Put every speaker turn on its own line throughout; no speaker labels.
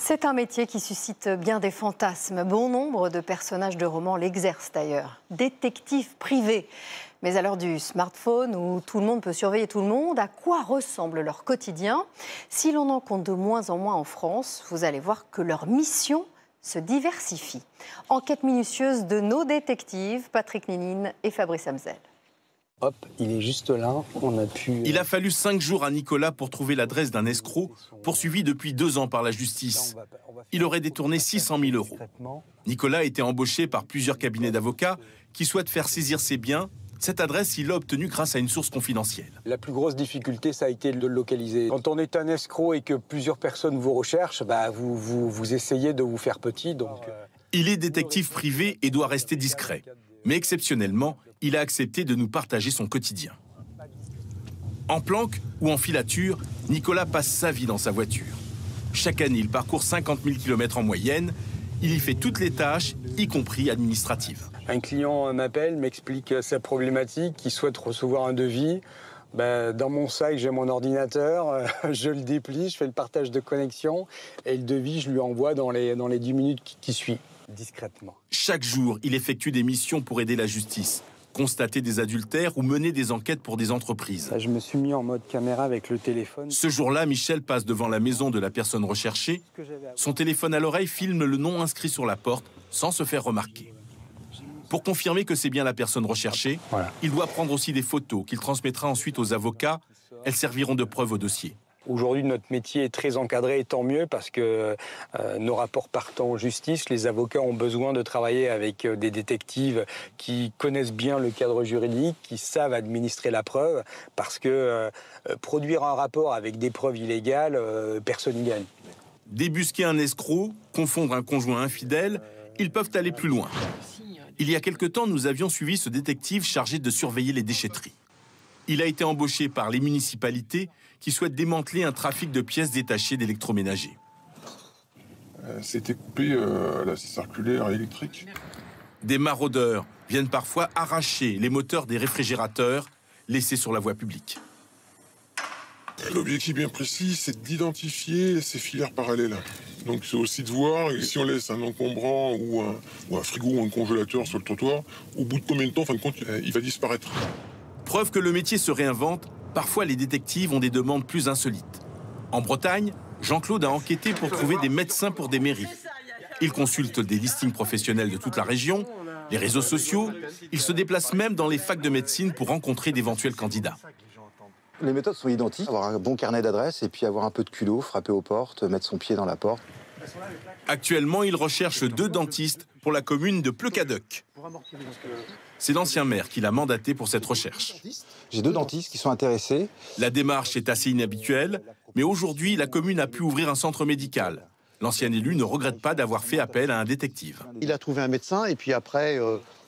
C'est un métier qui suscite bien des fantasmes. Bon nombre de personnages de romans l'exercent d'ailleurs. Détective privé. Mais à l'heure du smartphone où tout le monde peut surveiller tout le monde, à quoi ressemble leur quotidien? Si l'on en compte de moins en moins en France, vous allez voir que leur mission se diversifie. Enquête minutieuse de nos détectives, Patrick Nénine et Fabrice Hamzel.
Hop, il est juste là, on a pu...
Il a fallu 5 jours à Nicolas pour trouver l'adresse d'un escroc poursuivi depuis 2 ans par la justice. Il aurait détourné 600 000 euros. Nicolas a été embauché par plusieurs cabinets d'avocats qui souhaitent faire saisir ses biens. Cette adresse, il l'a obtenue grâce à une source confidentielle.
La plus grosse difficulté, ça a été de le localiser. Quand on est un escroc et que plusieurs personnes vous recherchent, vous essayez de vous faire petit. Donc...
Il est détective privé et doit rester discret. Mais exceptionnellement, il a accepté de nous partager son quotidien. En planque ou en filature, Nicolas passe sa vie dans sa voiture. Chaque année, il parcourt 50 000 km en moyenne. Il y fait toutes les tâches, y compris administratives.
Un client m'appelle, m'explique sa problématique, qu'il souhaite recevoir un devis. Dans mon sac, j'ai mon ordinateur, je le déplie, je fais le partage de connexion et le devis, je lui envoie dans les 10 minutes qui suivent, discrètement.
Chaque jour, il effectue des missions pour aider la justice, constater des adultères ou mener des enquêtes pour des entreprises.
Je me suis mis en mode caméra avec le téléphone.
Ce jour-là, Michel passe devant la maison de la personne recherchée. Son téléphone à l'oreille filme le nom inscrit sur la porte sans se faire remarquer. Pour confirmer que c'est bien la personne recherchée, il doit prendre aussi des photos qu'il transmettra ensuite aux avocats. Elles serviront de preuve au dossier.
Aujourd'hui, notre métier est très encadré et tant mieux parce que nos rapports partant en justice, les avocats ont besoin de travailler avec des détectives qui connaissent bien le cadre juridique, qui savent administrer la preuve parce que produire un rapport avec des preuves illégales, personne n'y gagne.
Débusquer un escroc, confondre un conjoint infidèle, ils peuvent aller plus loin. Il y a quelque temps, nous avions suivi ce détective chargé de surveiller les déchetteries. Il a été embauché par les municipalités qui souhaitent démanteler un trafic de pièces détachées d'électroménagers.
C'était coupé à la circulaire électrique.
Des maraudeurs viennent parfois arracher les moteurs des réfrigérateurs laissés sur la voie publique.
L'objectif bien précis, c'est d'identifier ces filières parallèles. Donc c'est aussi de voir si on laisse un encombrant ou un frigo ou un congélateur sur le trottoir, au bout de combien de temps, en fin de compte, il va disparaître.
Preuve que le métier se réinvente, parfois les détectives ont des demandes plus insolites. En Bretagne, Jean-Claude a enquêté pour trouver des médecins pour des mairies. Il consulte des listings professionnels de toute la région, les réseaux sociaux. Il se déplace même dans les facs de médecine pour rencontrer d'éventuels candidats.
Les méthodes sont identiques, avoir un bon carnet d'adresses et puis avoir un peu de culot, frapper aux portes, mettre son pied dans la porte.
Actuellement, il recherche 2 dentistes pour la commune de Pleucadoc. C'est l'ancien maire qui l'a mandaté pour cette recherche.
J'ai 2 dentistes qui sont intéressés.
La démarche est assez inhabituelle, mais aujourd'hui, la commune a pu ouvrir un centre médical. L'ancien élu ne regrette pas d'avoir fait appel à un détective.
Il a trouvé un médecin et puis après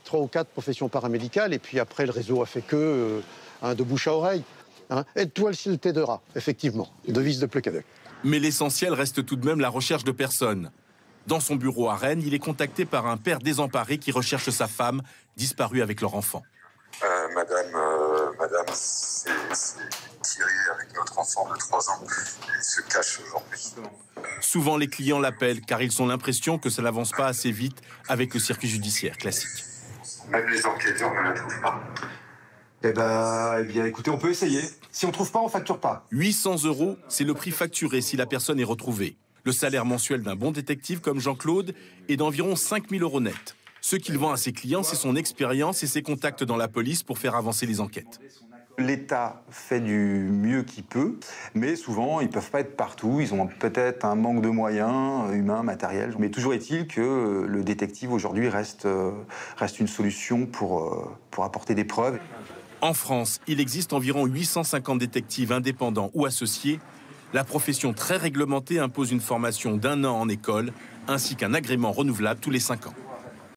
3 ou 4 professions paramédicales et puis après le réseau a fait que de bouche à oreille. Aide-toi s'il t'aidera, effectivement, devise de Pleucadoc.
Mais l'essentiel reste tout de même la recherche de personnes. Dans son bureau à Rennes, il est contacté par un père désemparé qui recherche sa femme, disparue avec leur enfant.
Madame, c'est Thierry avec notre enfant de 3 ans. Il se cache aujourd'hui.
Souvent, les clients l'appellent car ils ont l'impression que ça n'avance pas assez vite avec le circuit judiciaire classique.
Même les enquêteurs ne la trouvent pas.
Eh bien, écoutez, on peut essayer. Si on trouve pas, on facture pas.
800 €, c'est le prix facturé si la personne est retrouvée. Le salaire mensuel d'un bon détective comme Jean-Claude est d'environ 5 000 € net. Ce qu'il vend à ses clients, c'est son expérience et ses contacts dans la police pour faire avancer les enquêtes.
L'État fait du mieux qu'il peut, mais souvent, ils ne peuvent pas être partout. Ils ont peut-être un manque de moyens humains, matériels. Mais toujours est-il que le détective, aujourd'hui, reste une solution pour apporter des preuves.
En France, il existe environ 850 détectives indépendants ou associés. La profession très réglementée impose une formation d'1 an en école, ainsi qu'un agrément renouvelable tous les 5 ans.